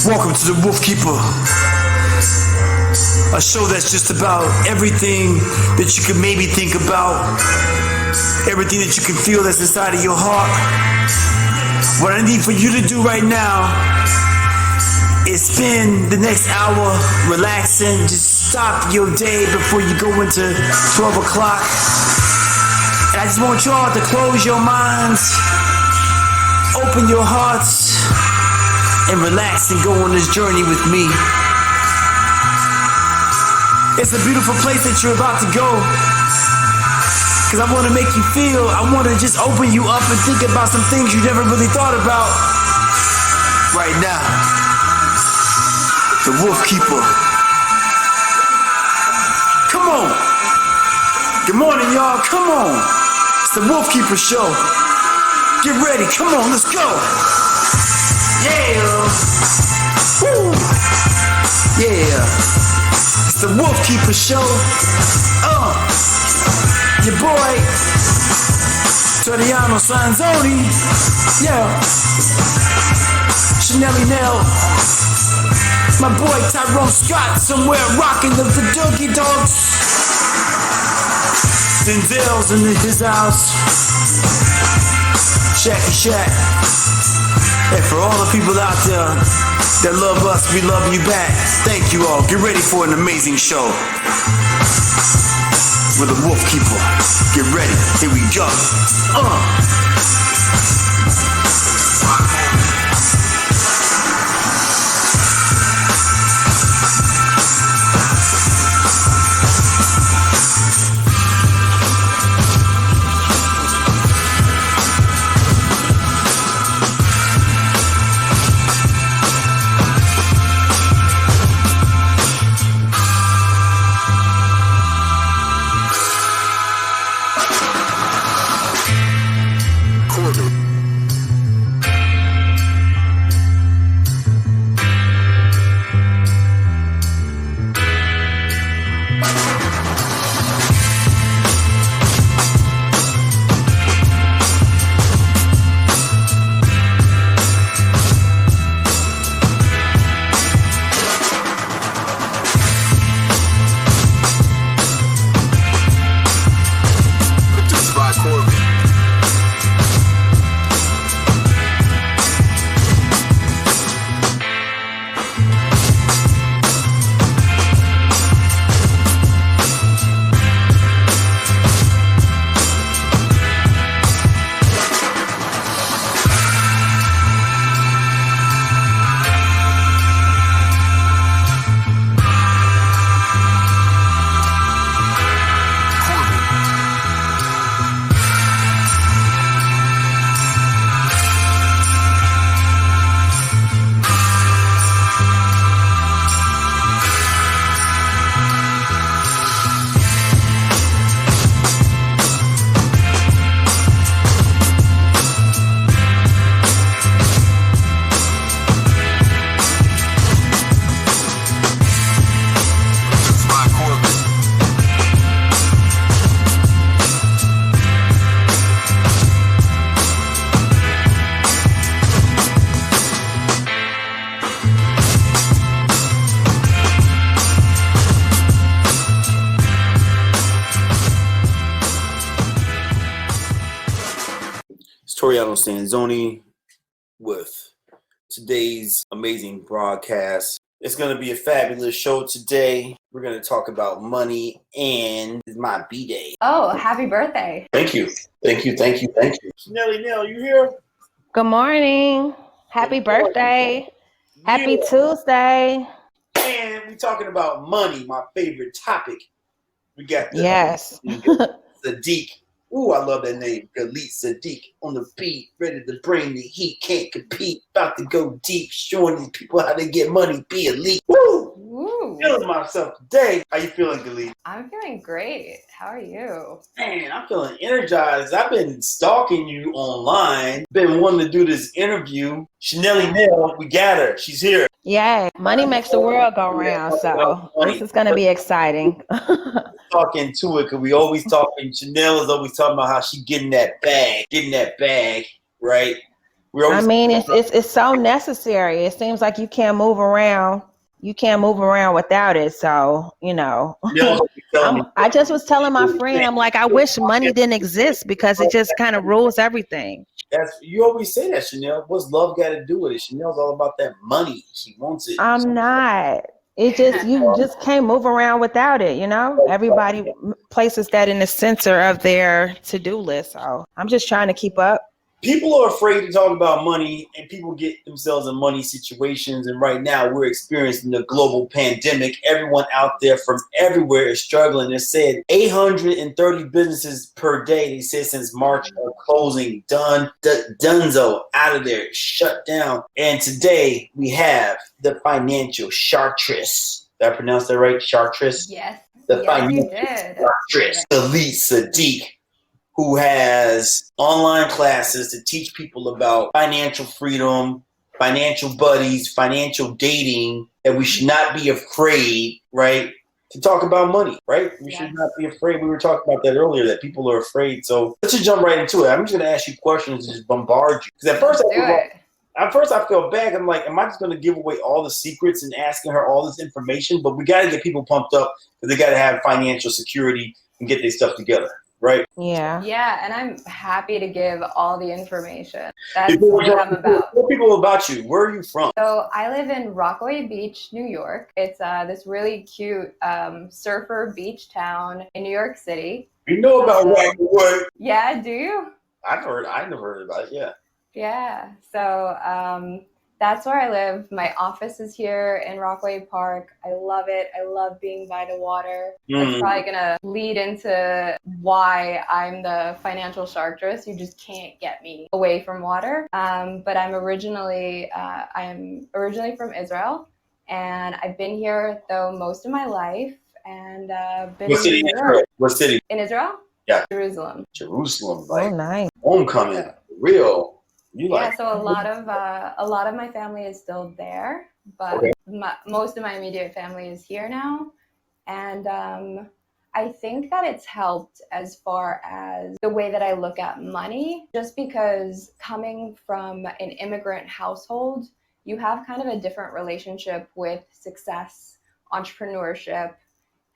Welcome to the Wolfkeeper, a show that's just about everything that you could maybe think about, everything that you can feel that's inside of your heart. What I need for you to do right now is spend the next hour relaxing. Just stop your day before you go into 12 o'clock. And I just want y'all to close your minds, open your hearts, and relax and go on this journey with me. It's a beautiful place that you're about to go, because I want to make you feel, I want to just open you up and think about some things you never really thought about. Right now, the Wolfkeeper. Come on. Good morning, y'all. Come on. It's the Wolfkeeper show. Get ready. Come on, let's go. Yeah. Woo. Yeah. It's the Wolfkeeper show. Your boy Toriano Sanzoni. Yeah. Chanelli Nell. My boy Tyrone Scott somewhere rocking the Doogie Dogs. Denzel's in his house. Shacky Shack. And for all the people out there that love us, we love you back. Thank you all. Get ready for an amazing show with the Wolfkeeper. Get ready. Here we go. Toriano Sanzoni with today's amazing broadcast. It's going to be a fabulous show today. We're going to talk about money, and it's my B-Day. Oh, happy birthday. Thank you. Chanelli Nell, you here? Good morning. Happy birthday. Happy Tuesday. And we're talking about money, my favorite topic. We got the Tsadik. Ooh, I love that name. Galit, Tsadik on the beat, ready to bring the heat, can't compete, about to go deep, showing these people how they get money, be elite. Woo! Woo. Feeling myself today. How you feeling, Galit? I'm feeling great. How are you? Man, I'm feeling energized. I've been stalking you online. Been wanting to do this interview. Chanelli Nell, we got her. She's here. Yay. Money makes the world go round, so this is going to be exciting. Talking to it, because we always talking. Chanel is always talking about how she getting that bag, right? I mean, it's so necessary. It seems like you can't move around. You can't move around without it. So, I just was telling my friend, I'm like, I wish money didn't exist because it just kind of rules everything. You always say that, Chanel. What's love got to do with it? Chanel's all about that money. She wants it. I'm not. You just can't move around without it, Everybody places that in the center of their to-do list. So I'm just trying to keep up. People are afraid to talk about money, and people get themselves in money situations. And right now we're experiencing the global pandemic. Everyone out there from everywhere is struggling. It said 830 businesses per day, they said, since March are closing. Dunzo, out of there, shut down. And today we have the financial Sharktress. Did I pronounce that right? Sharktress? Yes. The financial Sharktress. Galit, Tsadik, who has online classes to teach people about financial freedom, financial buddies, financial dating, that we should not be afraid, right, to talk about money, right? We should not be afraid. We were talking about that earlier, that people are afraid. So let's just jump right into it. I'm just going to ask you questions and just bombard you. Because at first I felt bad. I'm like, am I just going to give away all the secrets and asking her all this information? But we got to get people pumped up because they got to have financial security and get their stuff together. Right. Yeah, and I'm happy to give all the information. That's what I'm about. Tell people about you. Where are you from? So I live in Rockaway Beach, New York. It's this really cute surfer beach town in New York City. You know about Rockaway? Yeah, do you? I never heard about it. Yeah. Yeah. So that's where I live. My office is here in Rockaway Park. I love it. I love being by the water. It's probably going to lead into why I'm the financial Sharktress. You just can't get me away from water. But I'm originally from Israel, and I've been here though most of my life. And been What city? What city? In Israel? Yeah. Jerusalem. Like nice. Homecoming. Real. So a lot of my family is still there, but most of my immediate family is here now, and I think that it's helped as far as the way that I look at money, just because coming from an immigrant household, you have kind of a different relationship with success, entrepreneurship,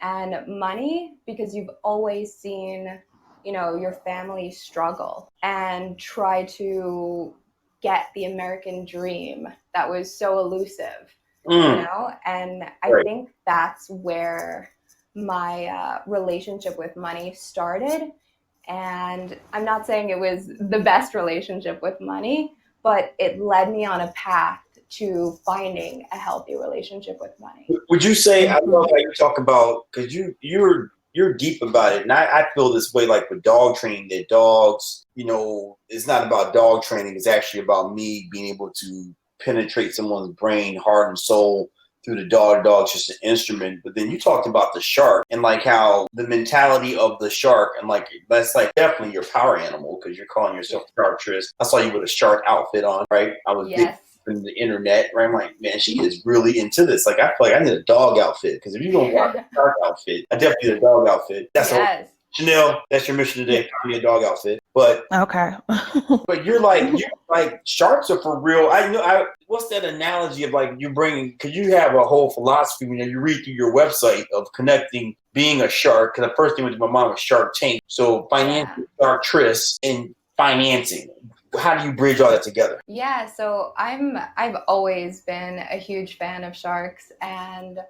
and money, because you've always seen your family struggle and try to get the American dream that was so elusive, and I think that's where my relationship with money started. And I'm not saying it was the best relationship with money, but it led me on a path to finding a healthy relationship with money. Would you say, I love how you talk about, because you're deep about it, and I feel this way, like with dog training, that dogs, it's not about dog training, it's actually about me being able to penetrate someone's brain, heart, and soul through the dog. Dog's just an instrument. But then you talked about the shark, and like how the mentality of the shark, and like that's like definitely your power animal, because you're calling yourself Sharktress. I saw you with a shark outfit on, right? I was in the internet, right? I'm like, man, she is really into this. Like, I feel like I need a dog outfit, because if you don't want a shark outfit, I definitely need a dog outfit. That's Chanel, that's your mission today. Find me a dog outfit. But okay. But you're like sharks are for real. What's that analogy of like you bringing? Because you have a whole philosophy when you read through your website of connecting being a shark. Because the first thing went to my mind was Shark Tank. So financial Sharktress and financing. How do you bridge all that together? Yeah, so I've always been a huge fan of sharks, and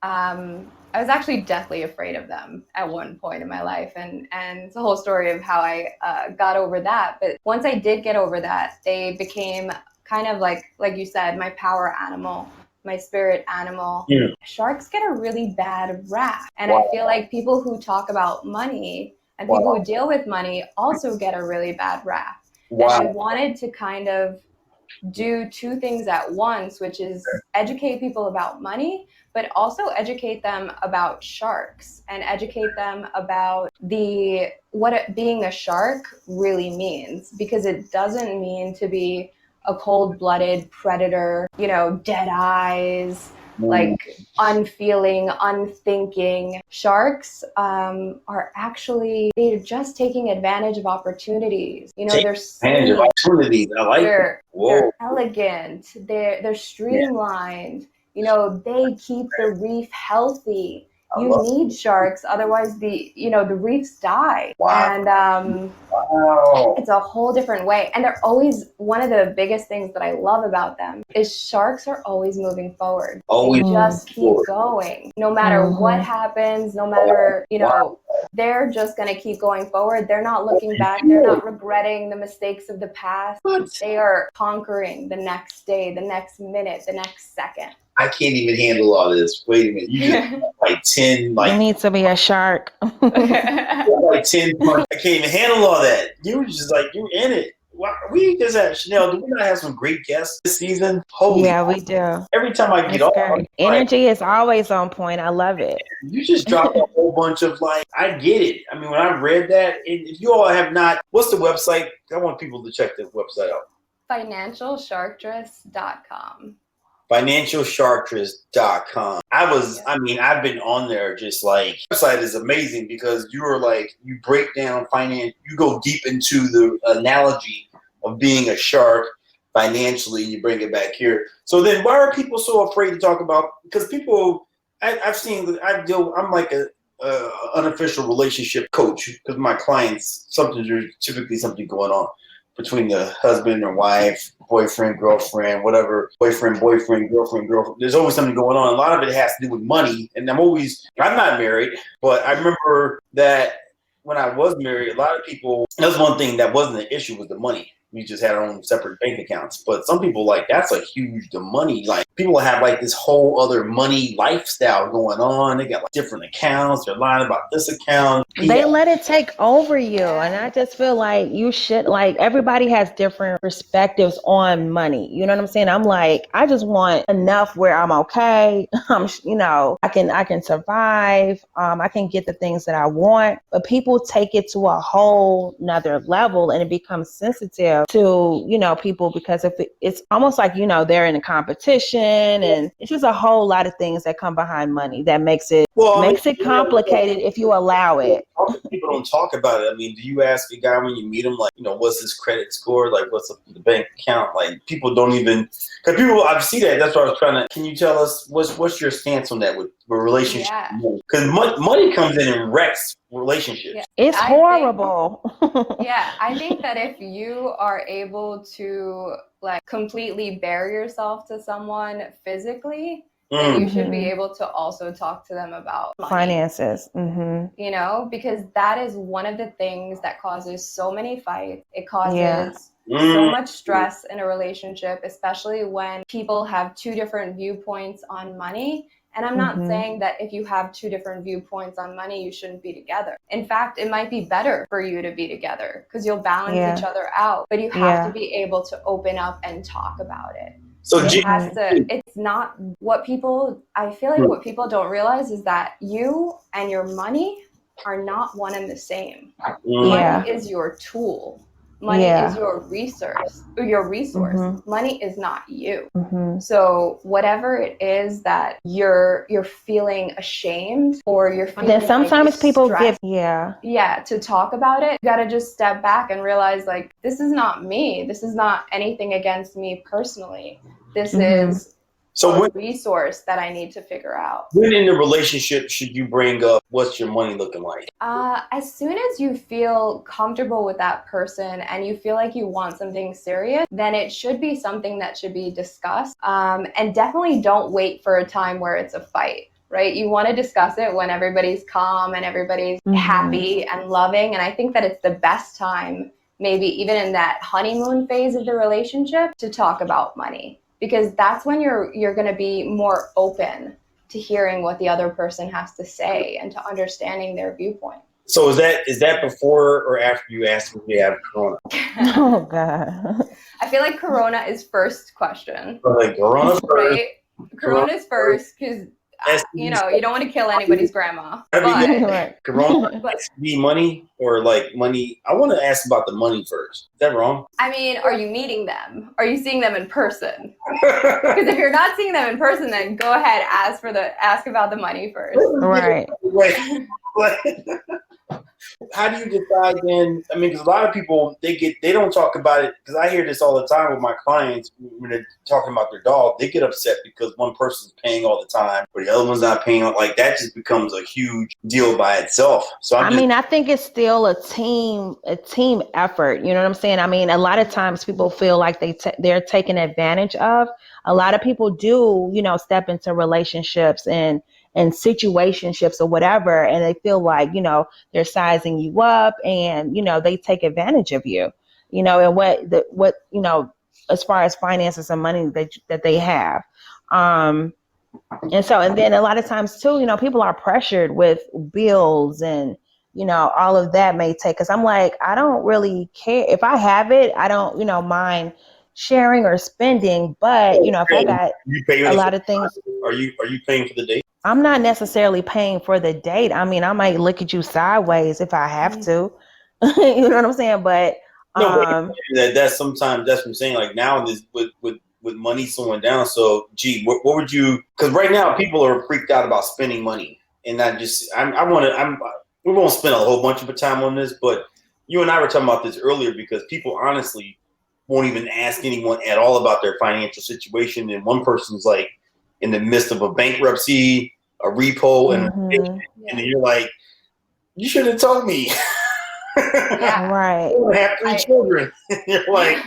I was actually deathly afraid of them at one point in my life, and it's a whole story of how I got over that. But once I did get over that, they became kind of like you said, my power animal, my spirit animal. Yeah. Sharks get a really bad rap, and I feel like people who talk about money and people who deal with money also get a really bad rap. And I wanted to kind of do two things at once, which is educate people about money, but also educate them about sharks and educate them about what being a shark really means, because it doesn't mean to be a cold-blooded predator, dead eyes, like unfeeling, unthinking. Sharks are actually, they're just taking advantage of opportunities. You know, they're advantage of opportunities. I like they're elegant, they're streamlined. You know, they keep the reef healthy. You need sharks, otherwise the reefs die. And it's a whole different way. And they're always, one of the biggest things that I love about them is sharks are always moving forward. They just keep going. No matter what happens, no matter, they're just going to keep going forward. They're not looking back. They're not regretting the mistakes of the past. They are conquering the next day, the next minute, the next second. I can't even handle all this. Wait a minute. You just like 10, like. You need to be a shark. Like 10 months. I can't even handle all that. You were just like, you're in it. We just had Chanel. Do we not have some great guests this season? Holy yeah, we do. Every time I get on, energy is always on point. I love it. You just dropped a whole bunch of I get it. I mean, when I read that, if you all have not, what's the website? I want people to check the website out. FinancialSharktress.com. FinancialSharktress.com. I've been on there just the website is amazing because you break down finance, you go deep into the analogy of being a shark financially, you bring it back here. So then why are people so afraid to talk about, because people, I'm like a unofficial relationship coach because my clients, there's typically something going on between the husband or wife, boyfriend, girlfriend, whatever, boyfriend, girlfriend. There's always something going on. A lot of it has to do with money. And I'm not married, but I remember that when I was married, a lot of people, that's one thing that wasn't an issue was the money. We just had our own separate bank accounts. But some people that's a huge, the money, people have this whole other money lifestyle going on. They got different accounts. They're lying about this account. They let it take over you. And I just feel like you should, everybody has different perspectives on money. You know what I'm saying? I'm I just want enough where I'm okay. I can survive. I can get the things that I want. But people take it to a whole nother level and it becomes sensitive to, people, because if it's almost they're in a competition, and it's just a whole lot of things that come behind money that makes it complicated if you allow it. People don't talk about it. I mean, do you ask a guy when you meet him, what's his credit score? What's the bank account? People don't even, because people, I see that. That's what I was trying to, can you tell us what's your stance on that with relationship? Because money comes in and wrecks relationships. Yeah. It's horrible. I think that if you are able to completely bare yourself to someone physically, then you should be able to also talk to them about money. Finances. Because that is one of the things that causes so many fights. It causes so much stress in a relationship, especially when people have two different viewpoints on money. And I'm not saying that if you have two different viewpoints on money, you shouldn't be together. In fact, it might be better for you to be together because you'll balance each other out. But you have to be able to open up and talk about it. So it's not what people, I feel like what people don't realize is that you and your money are not one and the same. Money is your tool. Money is your resource. Money is not you. So whatever it is that you're feeling ashamed or you're feeling, then sometimes people stressed, give to talk about it, you gotta just step back and realize this is not me. This is not anything against me personally. This is a resource that I need to figure out. When in the relationship should you bring up what's your money looking like? As soon as you feel comfortable with that person and you feel like you want something serious, then it should be something that should be discussed. And definitely don't wait for a time where it's a fight, right? You want to discuss it when everybody's calm and everybody's happy and loving. And I think that it's the best time, maybe even in that honeymoon phase of the relationship, to talk about money. Because that's when you're going to be more open to hearing what the other person has to say and to understanding their viewpoint. So is that before or after you ask if we have corona? Oh God! I feel like corona is first question. Corona first. Right? Corona's first because you know, you don't want to kill anybody's grandma. But Corona, STD money or like money. I want to ask about the money first. Is that wrong? I mean, are you meeting them? Are you seeing them in person? Because if you're not seeing them in person, then go ahead, ask about the money first. Right. How do you decide then? I mean, because a lot of people, they don't talk about it, because I hear this all the time with my clients when they're talking about their dog. They get upset because one person's paying all the time or the other one's not paying. Like, that just becomes a huge deal by itself. So I mean, I think it's still a team effort. You know what I'm saying? I mean, a lot of times people feel like they're taken advantage of. A lot of people do, you know, step into relationships and situationships or whatever, and they feel like, you know, they're sizing you up and, you know, they take advantage of you, you know, and what you know, as far as finances and money that they have. And then a lot of times too, you know, people are pressured with bills and, you know, all of that may take, because I'm like, I don't really care if I have it. I don't, you know, mind sharing or spending, but, you know, if I got a lot of things. Are you paying for the date? I'm not necessarily paying for the date. I mean, I might look at you sideways if I have to. You know what I'm saying? But that's sometimes, that's what I'm saying. Like, now with money slowing down. So, gee, what would you? Because right now people are freaked out about spending money, and not just. We won't spend a whole bunch of time on this, but you and I were talking about this earlier, because people honestly won't even ask anyone at all about their financial situation, and one person's like in the midst of a bankruptcy, a repo, and then you're like, you should have told me. Yeah. Right. I have 3 children. You're like,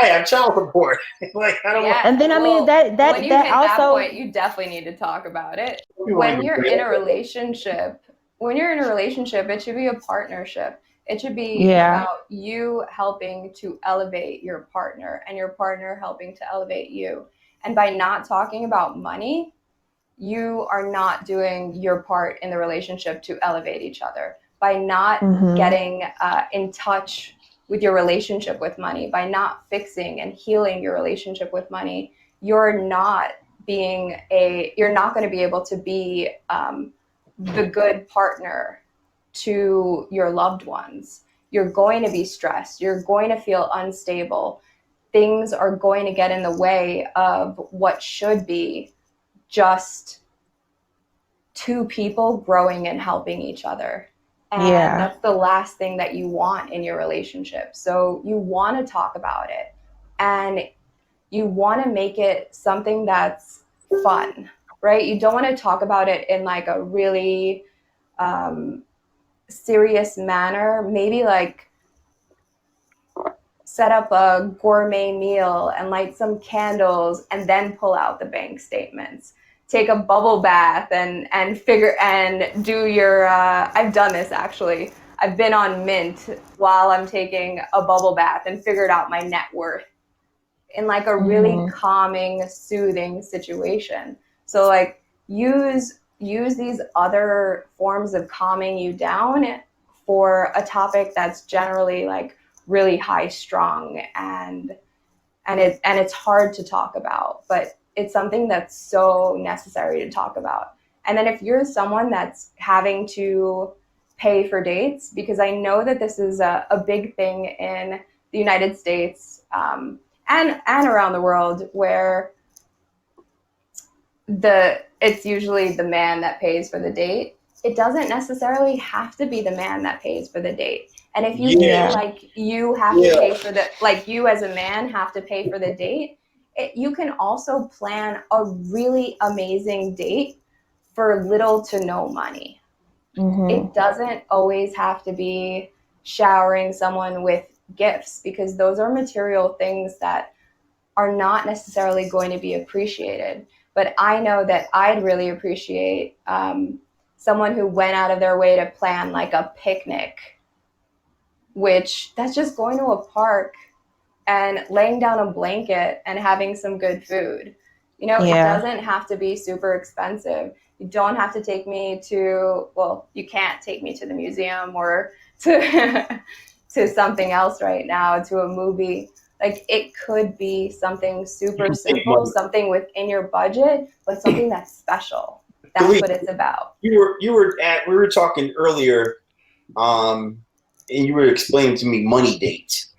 I have child support. Like, I don't want. And then, I mean, that when you hit also, that point, you definitely need to talk about it. When you're in a relationship, it should be a partnership. It should be about you helping to elevate your partner and your partner helping to elevate you. And by not talking about money, you are not doing your part in the relationship to elevate each other. By not getting in touch with your relationship with money, by not fixing and healing your relationship with money, you're not going to be able to be the good partner to your loved ones. You're going to be stressed. You're going to feel unstable. Things are going to get in the way of what should be just 2 people growing and helping each other. And that's the last thing that you want in your relationship. So you want to talk about it, and you want to make it something that's fun, right? You don't want to talk about it in like a really serious manner. Maybe like set up a gourmet meal and light some candles and then pull out the bank statements. Take a bubble bath and do your I've done this actually. I've been on Mint while I'm taking a bubble bath and figured out my net worth in like a really calming, soothing situation. So like use these other forms of calming you down for a topic that's generally like really high strung and it's hard to talk about, but it's something that's so necessary to talk about. And then if you're someone that's having to pay for dates, because I know that this is a big thing in the United States and around the world, where it's usually the man that pays for the date. It doesn't necessarily have to be the man that pays for the date. And if you feel like you have to pay for like you as a man have to pay for the date, you can also plan a really amazing date for little to no money. It doesn't always have to be showering someone with gifts, because those are material things that are not necessarily going to be appreciated. But I know that I'd really appreciate someone who went out of their way to plan like a picnic, which that's just going to a park and laying down a blanket and having some good food. You know, it doesn't have to be super expensive. You don't have to take me to, well, you can't take me to the museum or to to something else right now, to a movie. Like, it could be something super simple, something within your budget, but something that's special. that's Galit, what it's about. we were talking earlier, and you were explaining to me money dates.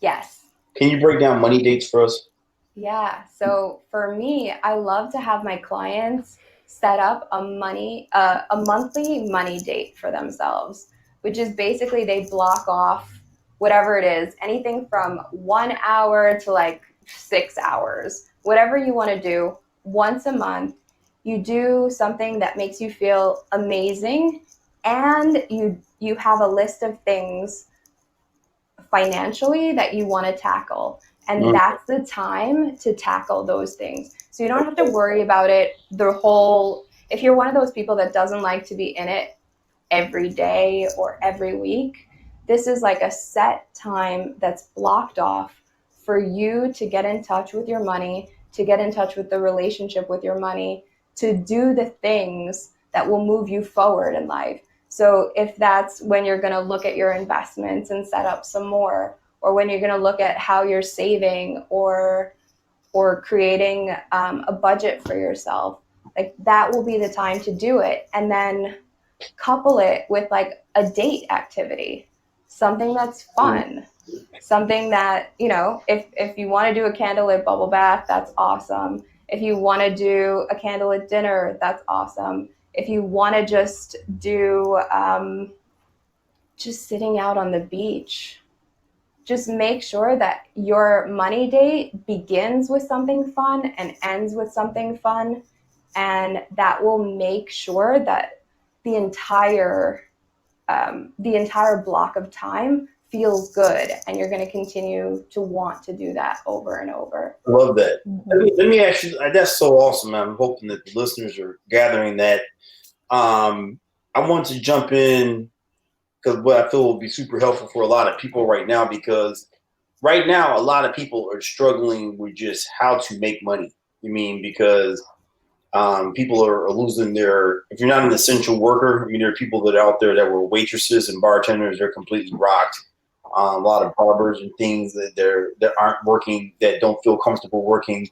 Yes. Can you break down money dates for us? Yeah. So for me, I love to have my clients set up a monthly money date for themselves, which is basically they block off whatever it is, anything from 1 hour to like 6 hours, whatever you want to do once a month. You do something that makes you feel amazing, and you have a list of things financially that you want to tackle. And that's the time to tackle those things. So you don't have to worry about it if you're one of those people that doesn't like to be in it every day or every week, this is like a set time that's blocked off for you to get in touch with your money, to get in touch with the relationship with your money, to do the things that will move you forward in life. So if that's when you're going to look at your investments and set up some more, or when you're going to look at how you're saving or creating a budget for yourself, like that will be the time to do it. And then couple it with like a date activity, something that's fun, something that, if you want to do a candlelit bubble bath, that's awesome. If you want to do a candlelit dinner, that's awesome. If you want to just do just sitting out on the beach, just make sure that your money date begins with something fun and ends with something fun. And that will make sure that the entire block of time feels good, and you're going to continue to want to do that over and over. Love that. Let me ask you, that's so awesome. I'm hoping that the listeners are gathering that. I want to jump in because what I feel will be super helpful for a lot of people right now, because right now a lot of people are struggling with just how to make money. Because people are losing if you're not an essential worker, there are people that are out there that were waitresses and bartenders, they're completely rocked. A lot of barbers and things that aren't working, that don't feel comfortable working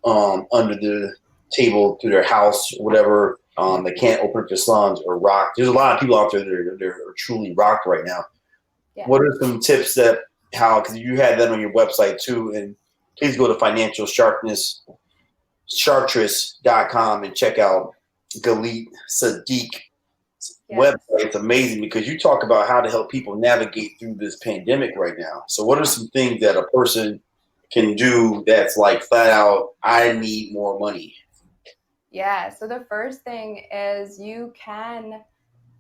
under the table to their house or whatever. They can't open up their salons or rock. There's a lot of people out there that are truly rocked right now. Yeah. What are some tips because you had that on your website too, and please go to Financial Sharkness, Sharktress.com, and check out Galit Tsadik website. It's amazing because you talk about how to help people navigate through this pandemic right now. So what are some things that a person can do that's like flat out, I need more money? Yeah, so the first thing is you can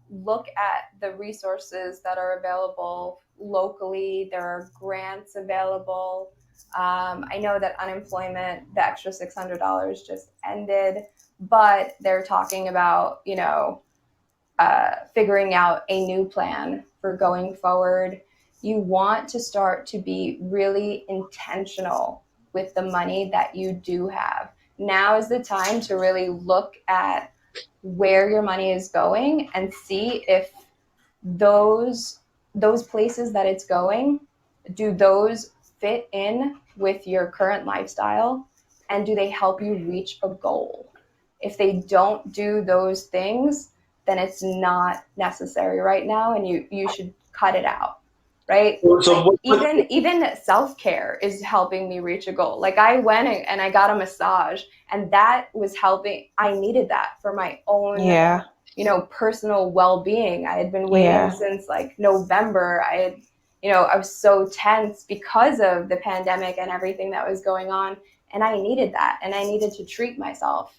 look at the resources that are available locally. There are grants available. I know that unemployment, the extra $600 just ended, but they're talking about, figuring out a new plan for going forward. You want to start to be really intentional with the money that you do have. Now is the time to really look at where your money is going and see if those places that it's going, do those fit in with your current lifestyle, and do they help you reach a goal? If they don't do those things, then it's not necessary right now, and you should cut it out, right? So even self-care is helping me reach a goal. Like I went and I got a massage, and that was helping. I needed that for my own personal well-being. I had been waiting since like November. I was so tense because of the pandemic and everything that was going on, and I needed that, and I needed to treat myself.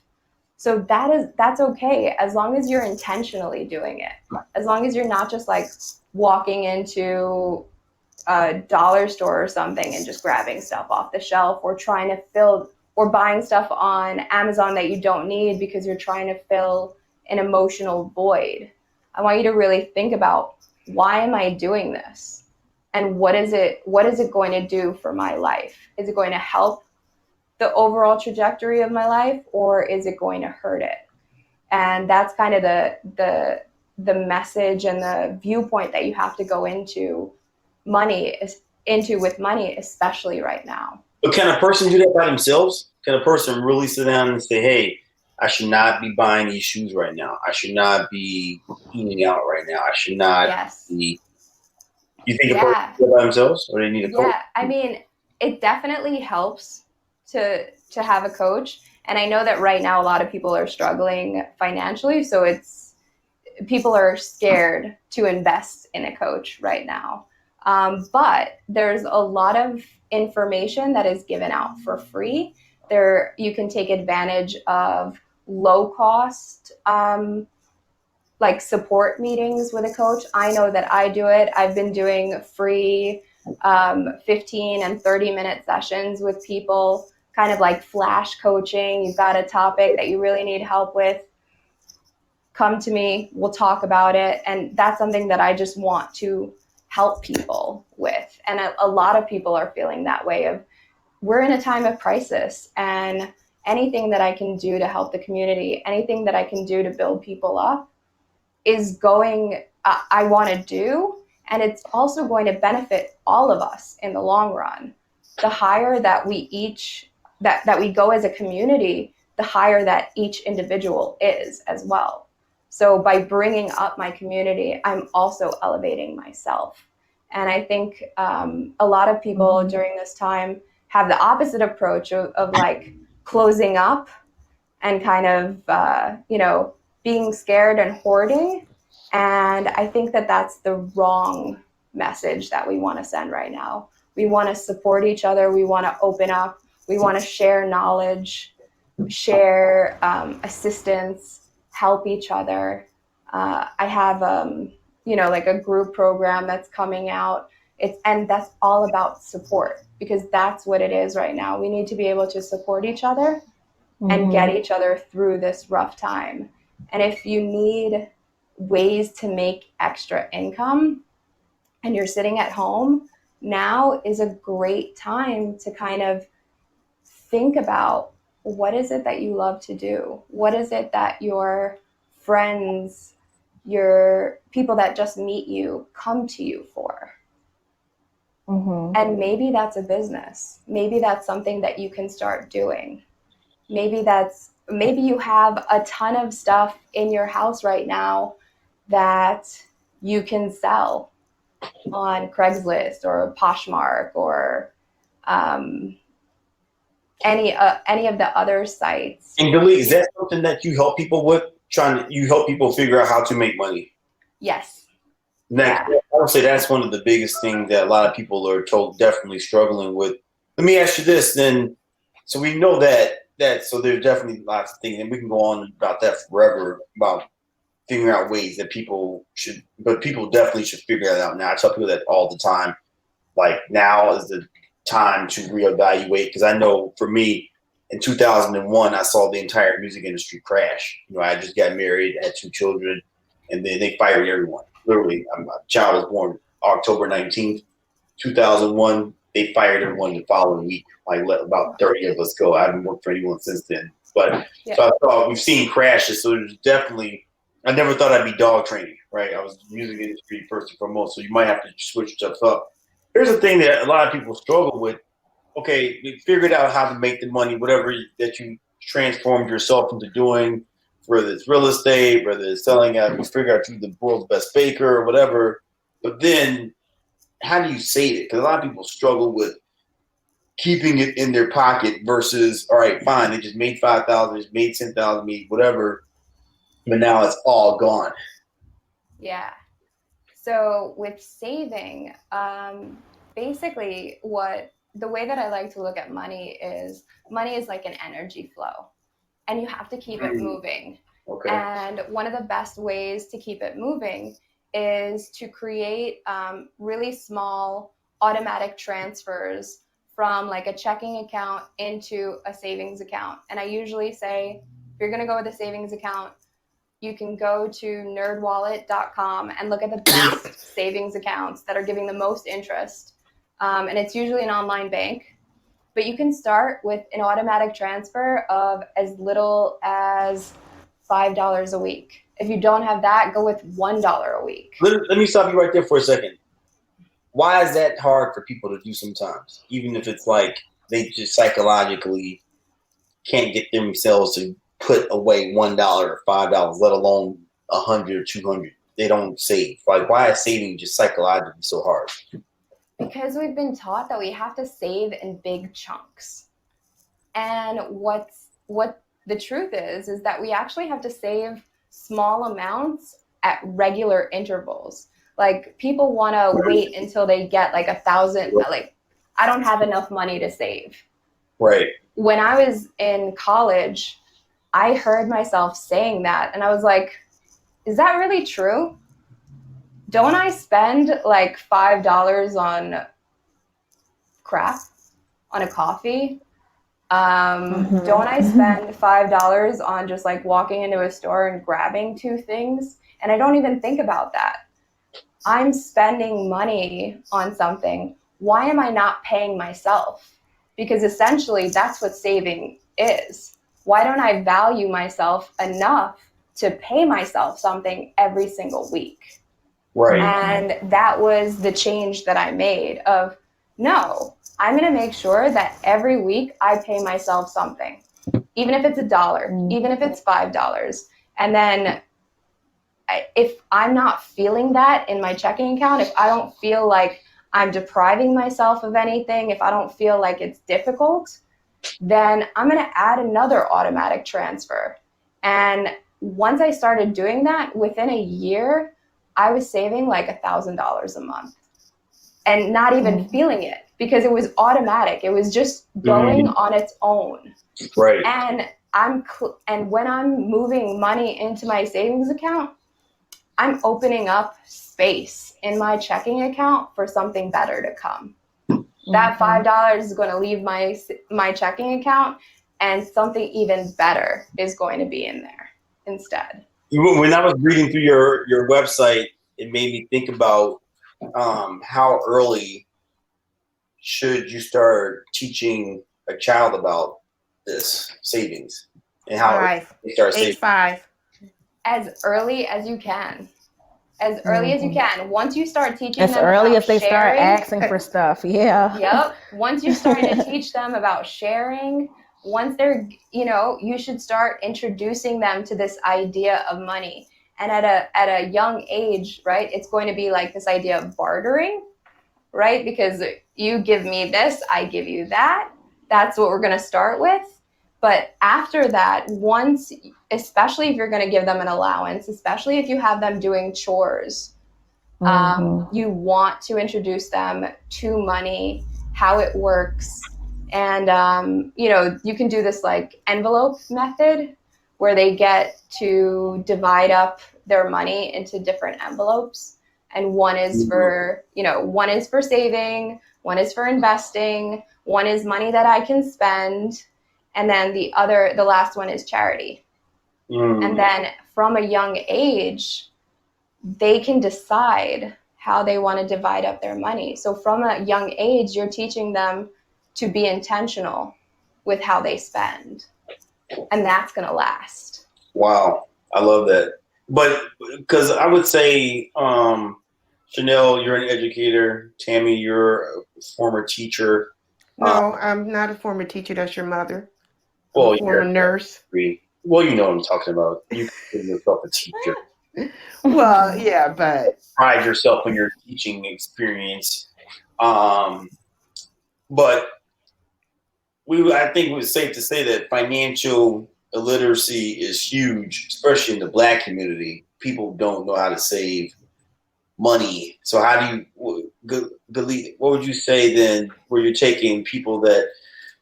So that's okay, as long as you're intentionally doing it. As long as you're not just like walking into a dollar store or something and just grabbing stuff off the shelf, or trying to fill, or buying stuff on Amazon that you don't need because you're trying to fill an emotional void. I want you to really think about, why am I doing this? And what is it going to do for my life? Is it going to help the overall trajectory of my life, or is it going to hurt it? And that's kind of the message and the viewpoint that you have to go into with money, especially right now. But can a person do that by themselves? Can a person really sit down and say, hey, I should not be buying these shoes right now. I should not be eating out right now. I should not be. You think a person can do it by themselves, or they need a coach? Yeah, I mean, it definitely helps to have a coach. And I know that right now a lot of people are struggling financially, so people are scared to invest in a coach right now. But there's a lot of information that is given out for free. You can take advantage of low cost like support meetings with a coach. I know that I do it. I've been doing free 15 and 30-minute sessions with people, kind of like flash coaching. You've got a topic that you really need help with, come to me, we'll talk about it. And that's something that I just want to help people with. And a lot of people are feeling that way of, we're in a time of crisis, and anything that I can do to help the community, anything that I can do to build people up is I want to do. And it's also going to benefit all of us in the long run. The higher that we that we go as a community, the higher that each individual is as well. So by bringing up my community, I'm also elevating myself. And I think a lot of people during this time have the opposite approach of like closing up and kind of, being scared and hoarding. And I think that that's the wrong message that we want to send right now. We want to support each other. We want to open up. We want to share knowledge, share assistance, help each other. I have, like a group program that's coming out. And that's all about support, because that's what it is right now. We need to be able to support each other and get each other through this rough time. And if you need ways to make extra income and you're sitting at home, now is a great time to kind of think about, what is it that you love to do? What is it that your friends, your people that just meet you come to you for? And maybe that's a business. Maybe that's something that you can start doing. Maybe you have a ton of stuff in your house right now that you can sell on Craigslist or Poshmark or any of the other sites. And Galit, is that something that you help people with? You help people figure out how to make money? Yes. Next, yeah. I would say that's one of the biggest things that a lot of people are definitely struggling with. Let me ask you this then. So we know that so there's definitely lots of things, and we can go on about that forever, about figuring out ways that people definitely should figure that out now. I tell people that all the time. Like, now is the time to reevaluate, because I know for me, in 2001, I saw the entire music industry crash. I just got married, had 2 children, and then they fired everyone. Literally, my child was born October 19th, 2001. They fired everyone the following week. Like, let about 30 of us go. I haven't worked for anyone since then. But So I thought we've seen crashes. So there's definitely, I never thought I'd be dog training, right? I was music industry first and foremost. So you might have to switch stuff up. Here's the thing that a lot of people struggle with. Okay, you figured out how to make the money, whatever that you transformed yourself into doing, whether it's real estate, whether it's selling out, you figure out you're the world's best baker or whatever. But then, how do you save it? Because a lot of people struggle with keeping it in their pocket versus, all right, fine, they just made 5,000, just made 10,000, made whatever, but now it's all gone. Yeah. So with saving, basically the way that I like to look at money is like an energy flow, and you have to keep it moving. Okay. And one of the best ways to keep it moving is to create really small automatic transfers from like a checking account into a savings account. And I usually say, if you're going to go with a savings account, you can go to nerdwallet.com and look at the best savings accounts that are giving the most interest. And it's usually an online bank. But you can start with an automatic transfer of as little as $5 a week. If you don't have that, go with $1 a week. Let me stop you right there for a second. Why is that hard for people to do sometimes? Even if it's like they just psychologically can't get themselves to put away $1 or $5, let alone 100 or 200. They don't save. Like, why is saving just psychologically so hard? Because we've been taught that we have to save in big chunks. And what the truth is that we actually have to save small amounts at regular intervals. Like, people want to wait until they get like 1,000, like, I don't have enough money to save. Right. When I was in college, I heard myself saying that, and I was like, is that really true? Don't I spend like $5 on crap, on a coffee? Don't I spend $5 on just like walking into a store and grabbing 2 things? And I don't even think about that. I'm spending money on something. Why am I not paying myself? Because essentially that's what saving is. Why don't I value myself enough to pay myself something every single week? Right. And that was the change that I made of, no, I'm going to make sure that every week I pay myself something, even if it's $1, even if it's $5. And then if I'm not feeling that in my checking account, if I don't feel like I'm depriving myself of anything, if I don't feel like it's difficult, then I'm going to add another automatic transfer. And once I started doing that, within a year, I was saving like $1,000 a month and not even feeling it because it was automatic. It was just going on its own. Right. And when I'm moving money into my savings account, I'm opening up space in my checking account for something better to come. That $5 is going to leave my checking account, and something even better is going to be in there instead. When I was reading through your website, it made me think about how early should you start teaching a child about this savings and how they start saving. Age 5. As early as you can. As early as you can. Once you start teaching as them early about as they start sharing, asking for stuff. Yeah. Yep. Once you start to teach them about sharing, once they're, you should start introducing them to this idea of money. And at a young age, right, it's going to be like this idea of bartering, right? Because you give me this, I give you that. That's what we're going to start with. But after that, especially if you're going to give them an allowance, especially if you have them doing chores, you want to introduce them to money, how it works. And, you can do this like envelope method where they get to divide up their money into different envelopes. And one is for saving, one is for investing, one is money that I can spend. And then the last one is charity. And then from a young age, they can decide how they want to divide up their money. So from a young age, you're teaching them to be intentional with how they spend. And that's going to last. Wow. I love that. But because I would say, Chanel, you're an educator. Tammy, you're a former teacher. No, I'm not a former teacher. That's your mother. Well, you're a nurse. Well, you know what I'm talking about. You consider yourself a teacher. Well, yeah, but pride yourself on your teaching experience. But I think it was safe to say that financial illiteracy is huge, especially in the Black community. People don't know how to save money. So how do you, Galit, what would you say then where you're taking people that,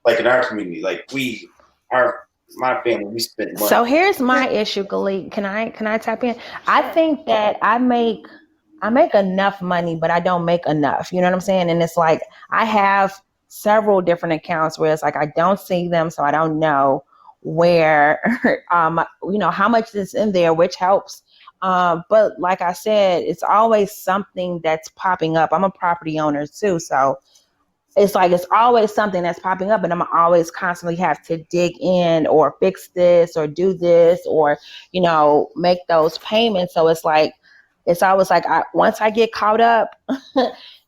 like in our community, like my family, we spend money. So here's my issue, Galit. Can I tap in? I think that I make enough money, but I don't make enough. You know what I'm saying? And it's like I have several different accounts where it's like I don't see them, so I don't know where how much is in there, which helps. But like I said, it's always something that's popping up. I'm a property owner too, so it's like it's always something that's popping up, and I'm always constantly have to dig in or fix this or do this or make those payments. So it's like it's always like once I get caught up,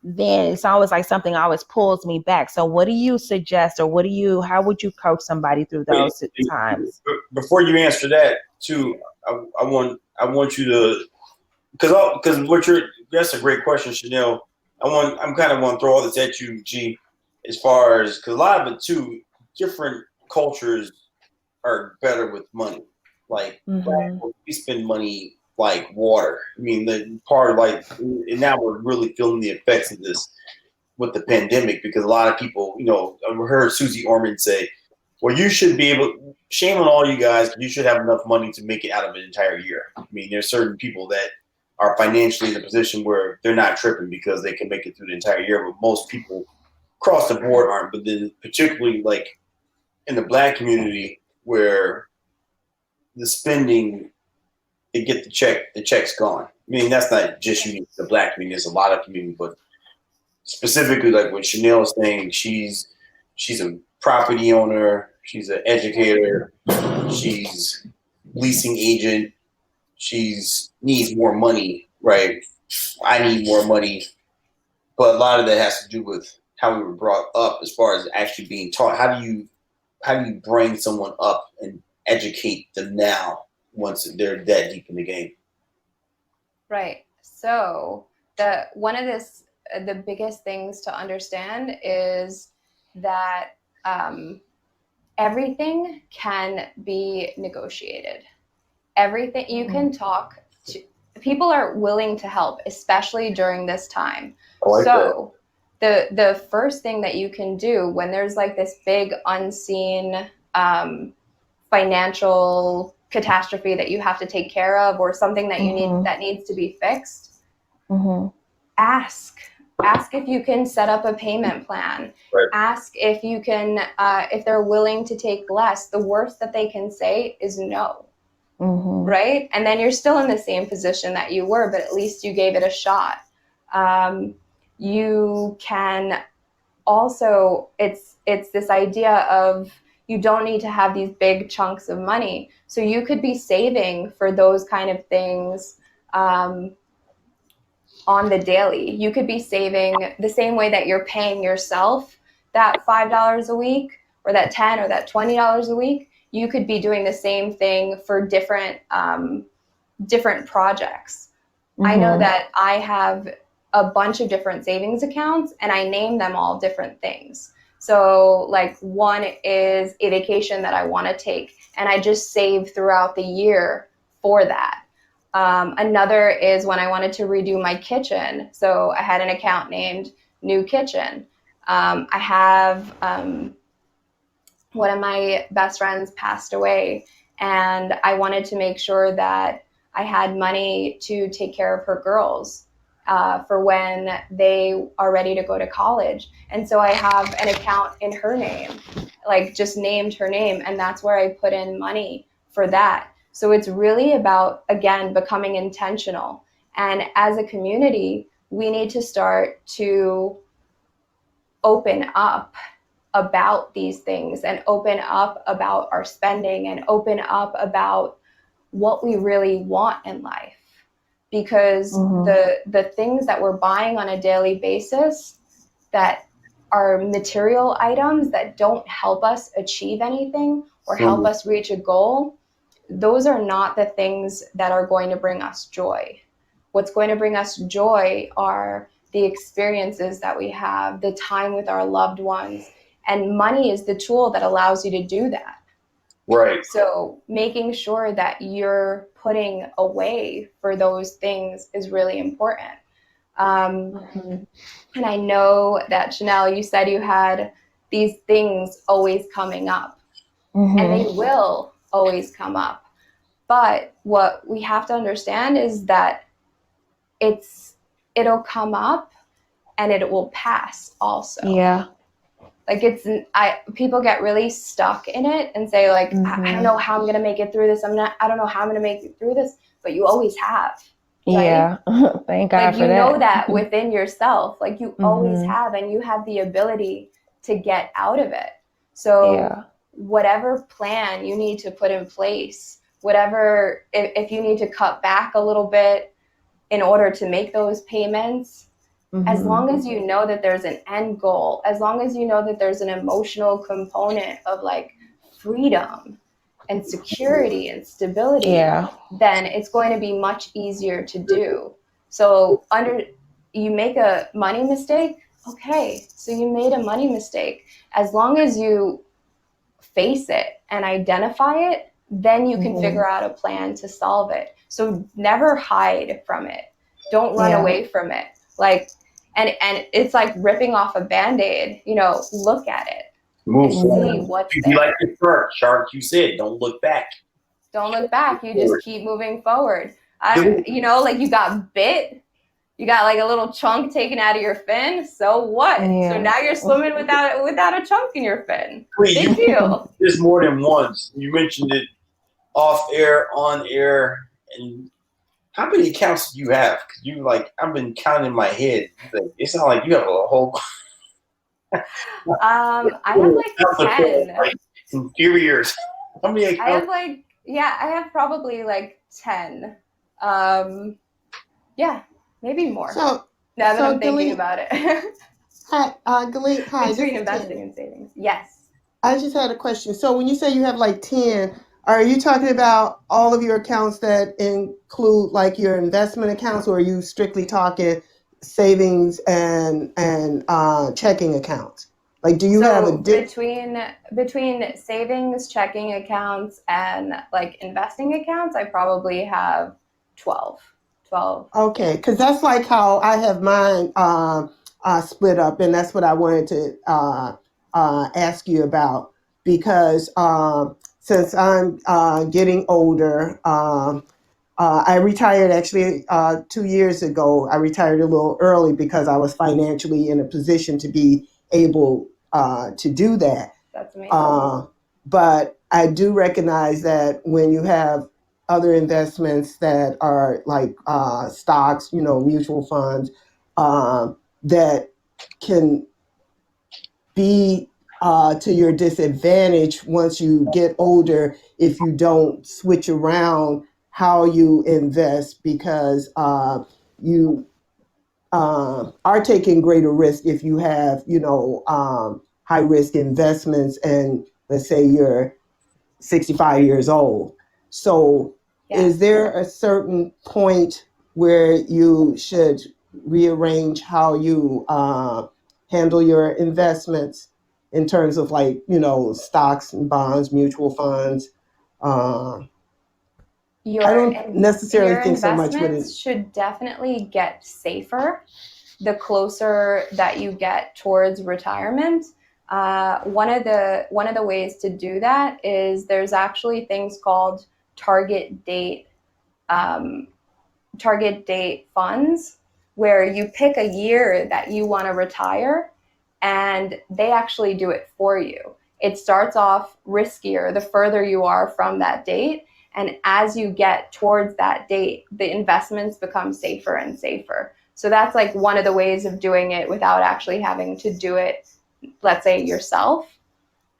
then it's always like something always pulls me back. So what do you suggest, or how would you coach somebody through those times? Before you answer that too, I want you to, because that's a great question, Chanel. I'm kind of want to throw all this at you, G, as far as, because a lot of it too, different cultures are better with money. Like we spend money like water. I mean, the part of like, and now we're really feeling the effects of this with the pandemic, because a lot of people, I heard Susie Orman say, well, you should be able, shame on all you guys, you should have enough money to make it out of an entire year. I mean, there's certain people that are financially in a position where they're not tripping because they can make it through the entire year, but most people across the board aren't. But then particularly like in the Black community, where the spending, they get the check's gone. I mean, that's not just unique to the Black community, there's a lot of community, but specifically like what Chanel is saying, she's a property owner, she's an educator, she's leasing agent, she's needs more money, right? I need more money. But a lot of that has to do with how we were brought up as far as actually being taught. How do you bring someone up and educate them now once they're that deep in the game? Right. So the biggest things to understand is that everything can be negotiated. Everything you can talk to, people are willing to help, especially during this time. So the first thing that you can do when there's like this big unseen financial catastrophe that you have to take care of, or something that you need that needs to be fixed, ask if you can set up a payment plan. Right. Ask if you can if they're willing to take less. The worst that they can say is no. Right? And then you're still in the same position that you were, but at least you gave it a shot. You can also, it's this idea of, you don't need to have these big chunks of money. So you could be saving for those kind of things on the daily. You could be saving the same way that you're paying yourself that $5 a week, or that $10 or that $20 a week. You could be doing the same thing for different projects. I know that I have a bunch of different savings accounts, and I name them all different things. So like one is a vacation that I want to take, and I just save throughout the year for that. Another is when I wanted to redo my kitchen. So I had an account named New Kitchen. I have one of my best friends passed away, and I wanted to make sure that I had money to take care of her girls for when they are ready to go to college. And so I have an account in her name, like just named her name, and that's where I put in money for that. So it's really about, again, becoming intentional. And as a community, we need to start to open up about these things, and open up about our spending, and open up about what we really want in life. Because the things that we're buying on a daily basis that are material items that don't help us achieve anything or help us reach a goal, those are not the things that are going to bring us joy. What's going to bring us joy are the experiences that we have, the time with our loved ones. And money is the tool that allows you to do that. Right. So making sure that you're putting away for those things is really important. And I know that, Chanel, you said you had these things always coming up, and they will always come up. But what we have to understand is that it'll come up and it will pass also. Yeah. Like people get really stuck in it and say like, I don't know how I'm going to make it through this. I don't know how I'm going to make it through this, but you always have. Right? Yeah. Thank God like, for that. You know that within yourself, like you always have, and you have the ability to get out of it. So whatever plan you need to put in place, whatever, if you need to cut back a little bit, in order to make those payments, as long as you know that there's an end goal, as long as you know that there's an emotional component of like freedom and security and stability, then it's going to be much easier to do. So you make a money mistake, okay, so you made a money mistake. As long as you face it and identify it, then you can figure out a plan to solve it. So never hide from it. Don't run away from it. Like, and it's like ripping off a Band-Aid, you know, look at it. Move forward. See what's Be there. like the shark, you said, don't look back. Don't look back. You just keep moving forward. You know, like you got bit, you got like a little chunk taken out of your fin. So what? So now you're swimming without a chunk in your fin. Big deal. There's more than once. You mentioned it off air, on air, and how many accounts do you have? Because you like, I've been counting in my head. It's not like you have a whole. I have like 10. Like inferiors. How many accounts? I have probably like 10. Yeah, maybe more. So now that I'm thinking Galit, about it. Hi, Galit. Hi. Between investing and savings. Yes. I just had a question. So when you say you have like 10, are you talking about all of your accounts that include like your investment accounts, or are you strictly talking savings and checking accounts? Like, do you have a between savings, checking accounts, and like investing accounts, I probably have 12. Okay, because that's like how I have mine split up, and that's what I wanted to ask you about, because since I'm getting older, I retired actually 2 years ago. I retired a little early because I was financially in a position to be able to do that. That's amazing. But I do recognize that when you have other investments that are like stocks, you know, mutual funds, that can be to your disadvantage once you get older if you don't switch around how you invest, because you are taking greater risk if you have, you know, high risk investments, and let's say you're 65 years old. So is there a certain point where you should rearrange how you handle your investments in terms of, like, you know, stocks and bonds, mutual funds? I don't necessarily think so much with it. Should definitely get safer the closer that you get towards retirement. One of the ways to do that is there's actually things called target date funds, where you pick a year that you want to retire, and they actually do it for you. It starts off riskier the further you are from that date, and as you get towards that date, the investments become safer and safer. So that's like one of the ways of doing it without actually having to do it, let's say, yourself.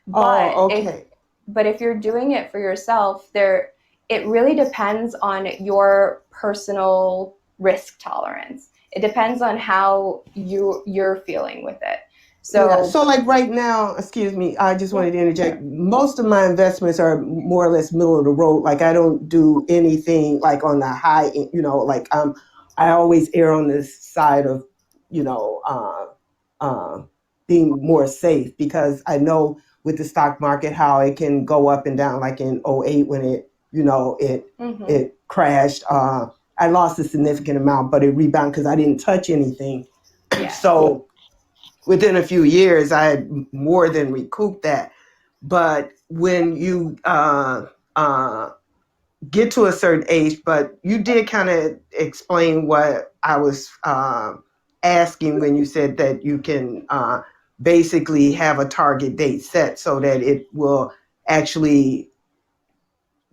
But but if you're doing it for yourself, it really depends on your personal risk tolerance. It depends on how you're feeling with it. So like right now, excuse me, I just wanted to interject. Most of my investments are more or less middle of the road. Like, I don't do anything like on the high end, you know, like I always err on this side of, you know, being more safe, because I know with the stock market how it can go up and down. Like in '08 when it, you know, it crashed. I lost a significant amount, but it rebounded because I didn't touch anything. So within a few years, I had more than recouped that. But when you get to a certain age, but you did kind of explain what I was asking when you said that you can basically have a target date set so that it will actually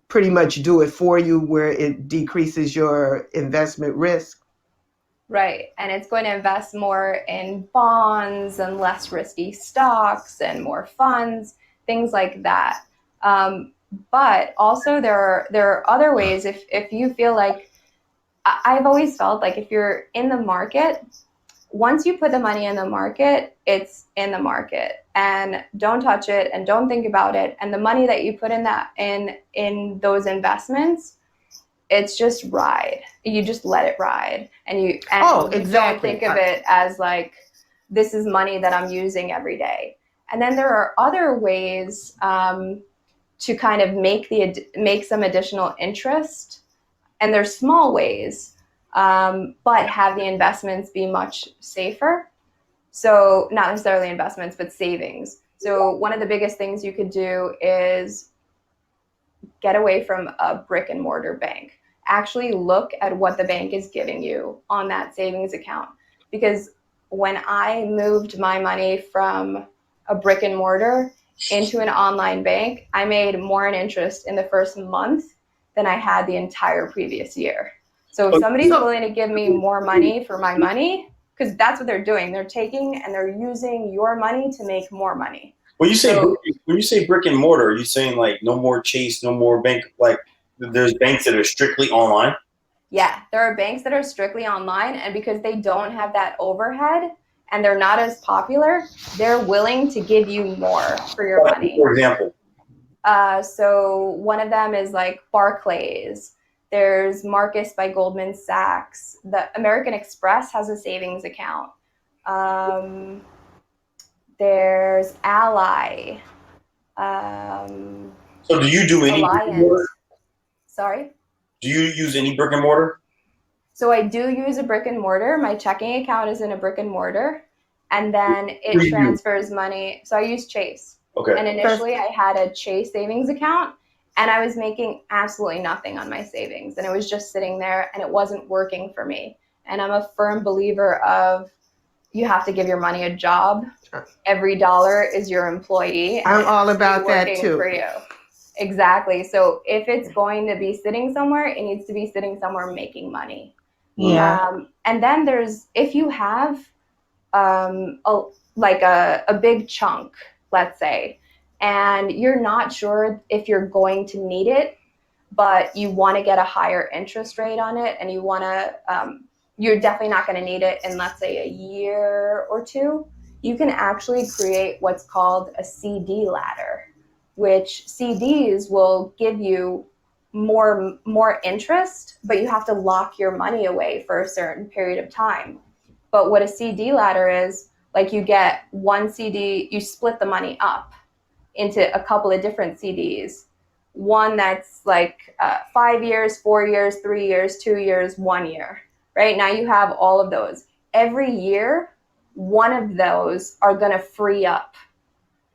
pretty much do it for you, where it decreases your investment risk. Right. And it's going to invest more in bonds and less risky stocks and more funds, things like that. But also there are other ways. If you feel like I've always felt like if you're in the market, once you put the money in the market, it's in the market, and don't touch it and don't think about it. And the money that you put in those investments, it's just ride. You just let it ride, and you don't think of it as like, this is money that I'm using every day. And then there are other ways to kind of make some additional interest, and there's small ways, but have the investments be much safer. So not necessarily investments, but savings. So one of the biggest things you could do is get away from a brick and mortar bank. Actually look at what the bank is giving you on that savings account. Because when I moved my money from a brick and mortar into an online bank, I made more in interest in the first month than I had the entire previous year. So if somebody's willing to give me more money for my money, because that's what they're doing. They're taking and they're using your money to make more money. When you say brick and mortar, are you saying like no more Chase, no more bank? Like there's banks that are strictly online? Yeah, there are banks that are strictly online, and because they don't have that overhead and they're not as popular, they're willing to give you more for your money. For example? So one of them is like Barclays. There's Marcus by Goldman Sachs. The American Express has a savings account. There's Ally. So do you do any brick and mortar? Sorry? Do you use any brick and mortar? So I do use a brick and mortar. My checking account is in a brick and mortar, and then it transfers money. So I use Chase. Okay. And initially I had a Chase savings account, and I was making absolutely nothing on my savings, and it was just sitting there, and it wasn't working for me. And I'm a firm believer of, you have to give your money a job. Every dollar is your employee. I'm all about that too. For you. Exactly. So if it's going to be sitting somewhere, it needs to be sitting somewhere making money. Yeah. And then if you have a big chunk, let's say, and you're not sure if you're going to need it, but you want to get a higher interest rate on it, and you want to, you're definitely not going to need it in, let's say, a year or two, you can actually create what's called a CD ladder, which CDs will give you more interest, but you have to lock your money away for a certain period of time. But what a CD ladder is, like, you get one CD, you split the money up into a couple of different CDs. One that's like 5 years, 4 years, 3 years, 2 years, 1 year. Right now you have all of those. Every year, one of those are going to free up.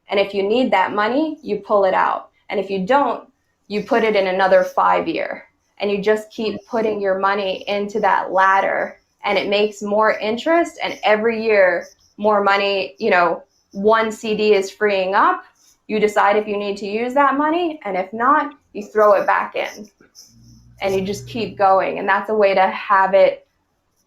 And if you need that money, you pull it out. And if you don't, you put it in another 5 year. And you just keep putting your money into that ladder, and it makes more interest. And every year, more money, one CD is freeing up. You decide if you need to use that money. And if not, you throw it back in. And you just keep going. And that's a way to have it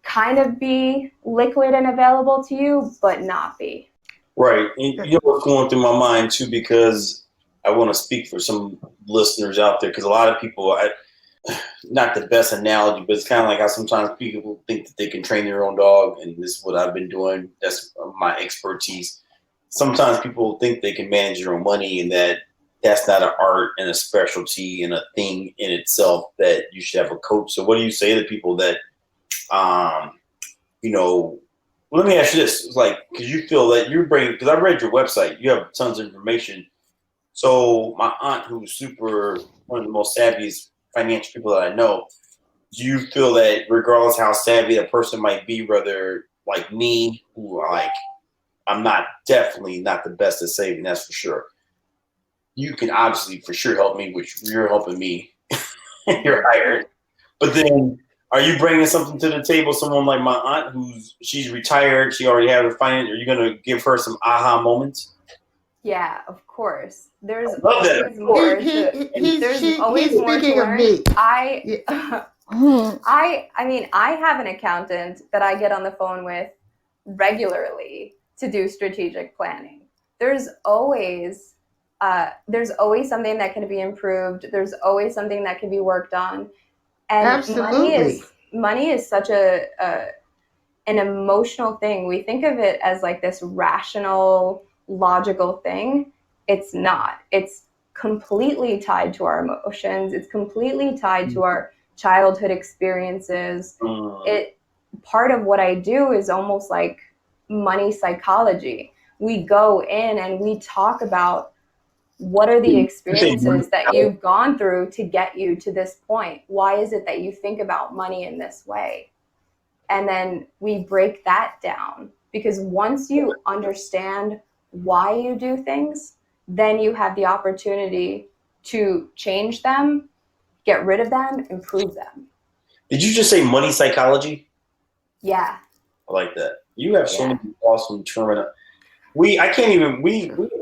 kind of be liquid and available to you, but not be. Right. And you know what's going through my mind too, because I want to speak for some listeners out there, because a lot of people, not the best analogy, but it's kind of like how sometimes people think that they can train their own dog, and this is what I've been doing. That's my expertise. Sometimes people think they can manage their own money, and that's not an art and a specialty and a thing in itself, that you should have a coach. So what do you say to people that, let me ask you this. It's like, because you feel that you're bringing, because I read your website, you have tons of information. So my aunt, who's one of the most savviest financial people that I know, do you feel that regardless how savvy a person might be, whether like me, who I'm definitely not the best at saving, that's for sure. You can obviously for sure help me, which you're helping me. You're hired. But then, are you bringing something to the table? Someone like my aunt, she's retired, she already has her finance. Are you going to give her some aha moments? Yeah, of course. There's always more. There's always more to learn. I have an accountant that I get on the phone with regularly to do strategic planning. There's always something that can be improved. There's always something that can be worked on. And Absolutely. money is such an emotional thing. We think of it as like this rational, logical thing. It's not. It's completely tied to our emotions. It's completely tied to our childhood experiences. Part of what I do is almost like money psychology. We go in and we talk about what are the experiences that you've gone through to get you to this point. Why is it that you think about money in this way? And then we break that down, because once you understand why you do things, then you have the opportunity to change them, get rid of them, improve them. Did you just say money psychology? Yeah. I like that. You have so many awesome terms. We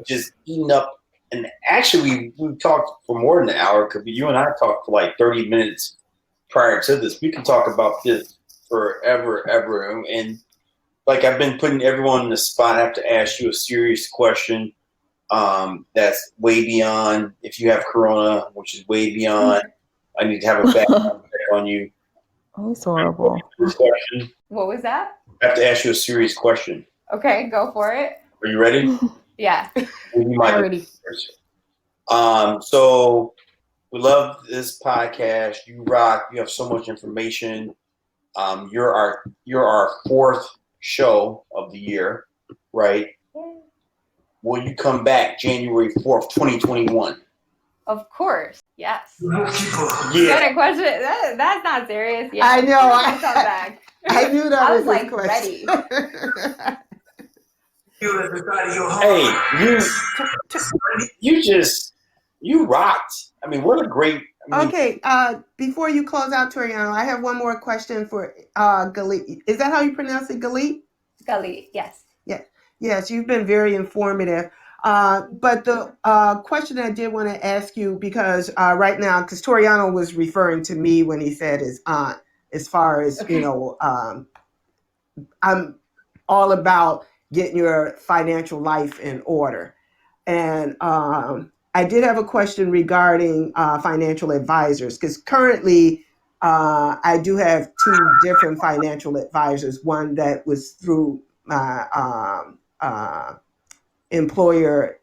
just eaten up, and actually we talked for more than an hour, because you and I talked for like 30 minutes prior to this. We can talk about this forever, ever. And like, I've been putting everyone in the spot. I have to ask you a serious question that's way beyond if you have corona, which is way beyond. I need to have a background check on you. Oh, it's horrible. What was that? I have to ask you a serious question. Okay, go for it. Are you ready? Yeah. I'm ready. So we love this podcast. You rock. You have so much information. You're our fourth show of the year, right? Yeah. Will you come back January 4th, 2021? Of course. Yes. Yeah. You got a question? That's not serious. Yeah. I know. I'll come back. I knew that I was was his like question. ready. Hey, you rocked. I mean, what a great. Okay, before you close out, Toriano, I have one more question for Galit. Is that how you pronounce it, Galit? Galit, yes. Yes, you've been very informative. But the question I did want to ask you, because right now, because Toriano was referring to me when he said his aunt, as far as, Okay. I'm all about getting your financial life in order. And I did have a question regarding financial advisors, because currently I do have two different financial advisors, one that was through my employer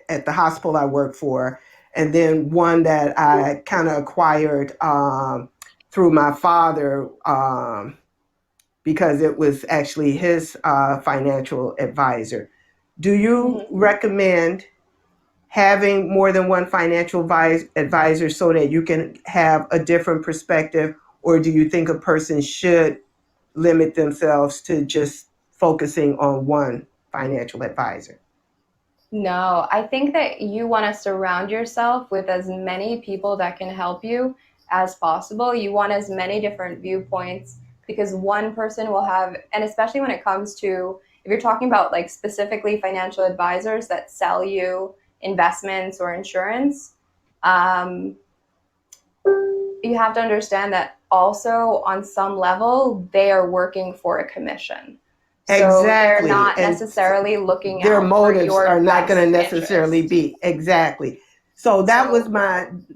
at the hospital I work for, and then one that I kind of acquired through my father because it was actually his financial advisor. Do you recommend having more than one financial advisor so that you can have a different perspective, or do you think a person should limit themselves to just focusing on one financial advisor? No, I think that you want to surround yourself with as many people that can help you as possible. You want as many different viewpoints, because one person will have, and especially when it comes to, if you're talking about like specifically financial advisors that sell you investments or insurance, you have to understand that also on some level, they are working for a commission. So Exactly. they're not And necessarily looking their out motives for your are not going to best necessarily interest. be exactly. So that So- was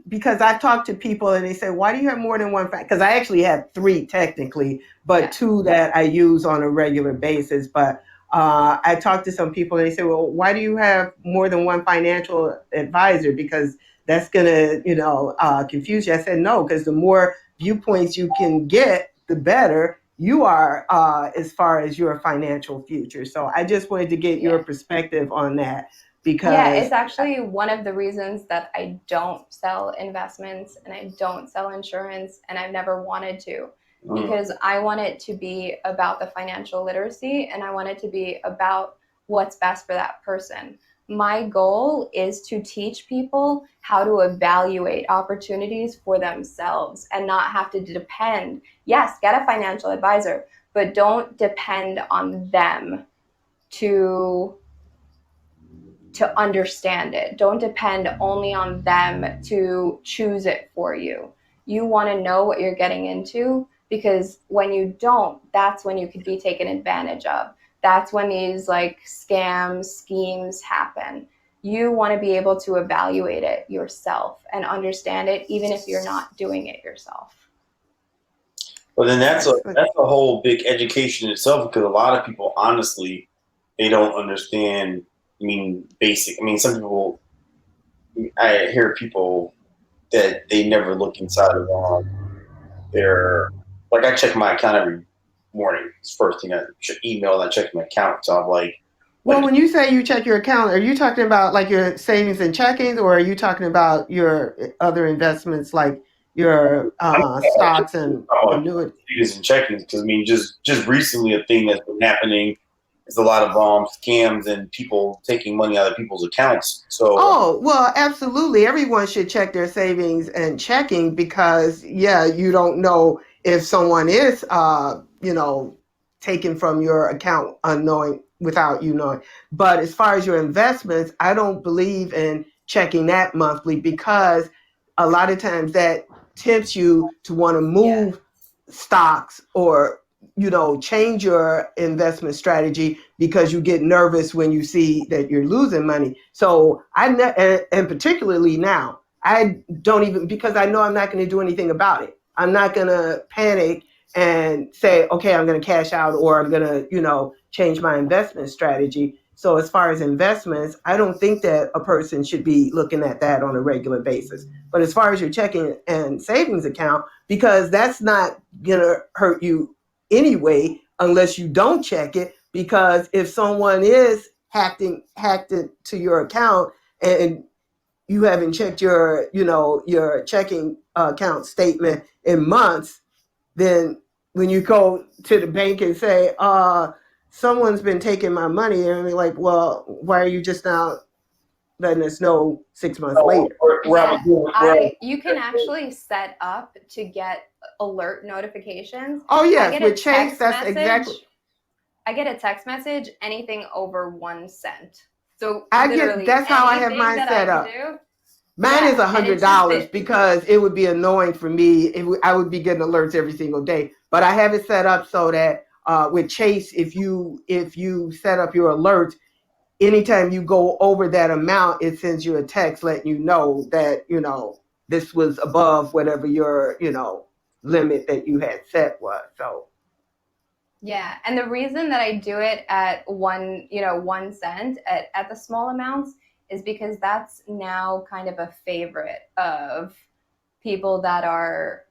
because I talked to people and they say, why do you have more than one? Because I actually have three technically, but Yeah. two that I use on a regular basis. But I talked to some people and they say, well, why do you have more than one financial advisor? Because that's going to, confuse you. I said, no, because the more viewpoints you can get, the better you are as far as your financial future. So I just wanted to get your perspective on that, because it's actually one of the reasons that I don't sell investments and I don't sell insurance, and I've never wanted to, because I want it to be about the financial literacy, and I want it to be about what's best for that person. My goal is to teach people how to evaluate opportunities for themselves and not have to depend. Yes, get a financial advisor, but don't depend on them to understand it. Don't depend only on them to choose it for you. You want to know what you're getting into, because when you don't, that's when you could be taken advantage of. That's when these like scams, schemes happen. You want to be able to evaluate it yourself and understand it, even if you're not doing it yourself. Well, then that's a whole big education in itself, because a lot of people, honestly, they don't understand. I mean, basic. I mean, some people. I hear people that they never look inside of their. Like, I check my account every morning. It's the first thing I email, and I check my account. So I'm like. Well, when you say you check your account, are you talking about like your savings and checkings, or are you talking about your other investments like your stocks and annuities? Savings and checkings, because I mean, just recently, a thing that's been happening is a lot of scams and people taking money out of people's accounts. So, oh, well, absolutely, everyone should check their savings and checking, because you don't know if someone is, taken from your account unknowing without you knowing. But as far as your investments, I don't believe in checking that monthly, because a lot of times that tempts you to want to move stocks or change your investment strategy, because you get nervous when you see that you're losing money. So and particularly now, I don't even, because I know I'm not going to do anything about it. I'm not going to panic and say, okay, I'm going to cash out, or I'm going to, change my investment strategy. So as far as investments, I don't think that a person should be looking at that on a regular basis. But as far as your checking and savings account, because that's not going to hurt you anyway, unless you don't check it, because if someone is hacked into your account and you haven't checked your checking account statement in months, then when you go to the bank and say, someone's been taking my money, and they're like, well, why are you just now letting us know 6 months later? You can actually set up to get alert notifications. Oh yes, with Chase, that's exactly. I get a text message anything over 1 cent. So that's how I have mine set up. Mine is $100, because it would be annoying for me. I would be getting alerts every single day. But I have it set up so that with Chase, if you set up your alerts, anytime you go over that amount, it sends you a text letting you know that this was above whatever your limit that you had set was. So. Yeah, and the reason that I do it at 1 cent at the small amounts is because that's now kind of a favorite of people that are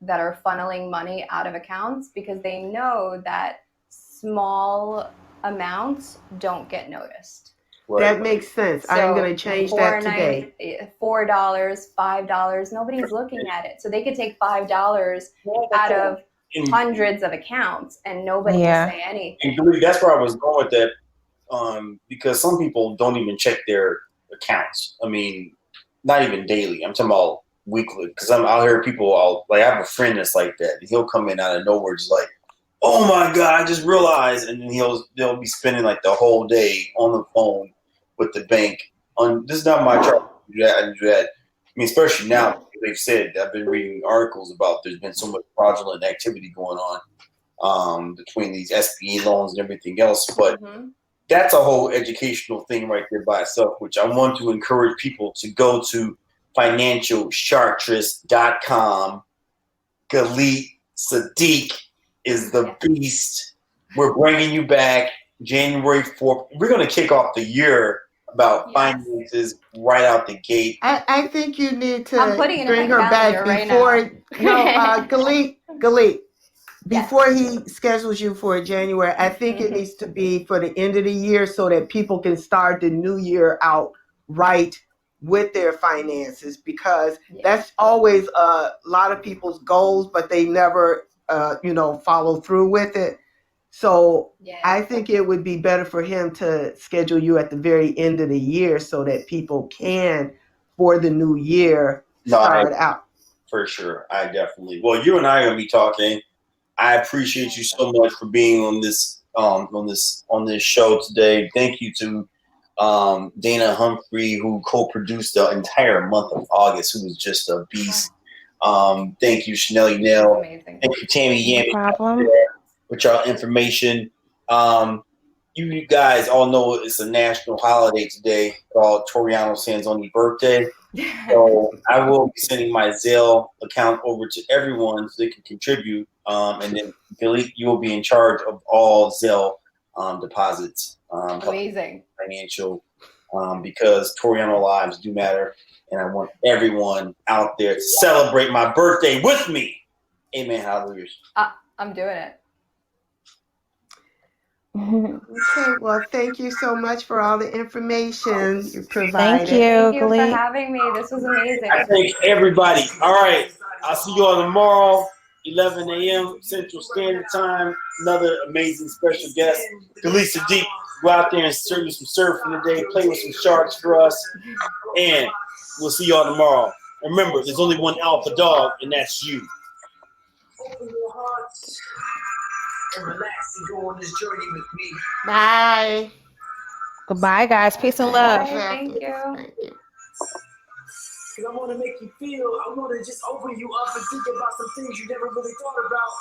funneling money out of accounts, because they know that small amounts don't get noticed. That makes sense. So I'm going to change that today. $4, $5, nobody's looking at it. So they could take $5 out of hundreds of accounts and nobody will say anything. And that's where I was going with that, because some people don't even check their accounts. I mean, not even daily. I'm talking about weekly, because I'll hear people. I have a friend that's like that. He'll come in out of nowhere, just like, "Oh my God, I just realized," and then they'll be spending like the whole day on the phone with the bank. This is not my job. I do that. I mean, especially now, they've said, I've been reading articles about there's been so much fraudulent activity going on between these SBA loans and everything else. But that's a whole educational thing right there by itself, which I want to encourage people to go to financialsharktress.com. Galit, Tsadik is the beast. We're bringing you back January 4th. We're going to kick off the year about finances right out the gate. I think you need to bring her back before. Galit. Before he schedules you for January, I think it needs to be for the end of the year, so that people can start the new year out right with their finances, because that's always a lot of people's goals, but they never, follow through with it. So I think it would be better for him to schedule you at the very end of the year, so that people can, for the new year, start out. For sure. I definitely. Well, you and I are going to be talking. I appreciate you so much for being on this show today. Thank you to Dana Humphrey, who co-produced the entire month of August, who was just a beast. Thank you, Chanel Nell. Thank you, Tammy Yammy, with your information. You guys all know it's a national holiday today called Toriano Sanzoni's birthday. So I will be sending my Zelle account over to everyone so they can contribute. And then Galit, you will be in charge of all Zelle deposits. Amazing. Financial, because Toriano lives do matter, and I want everyone out there to celebrate my birthday with me. Amen. Hallelujah. I'm doing it. Okay, well, thank you so much for all the information you provided. Thank you, Thank you for Galit. having me. This was amazing. I thank everybody. All right. I'll see you all tomorrow, 11 a.m. Central Standard Time. Another amazing special guest, Galit Tsadik. Go out there and serve you some surfing today. Play with some sharks for us. And we'll see y'all tomorrow. Remember, there's only one alpha dog, and that's you. Open your hearts and relax and go on this journey with me. Bye. Goodbye, guys. Peace and love. Bye, thank you. Thank you. Cause I wanna make you feel, I wanna just open you up and think about some things you never really thought about.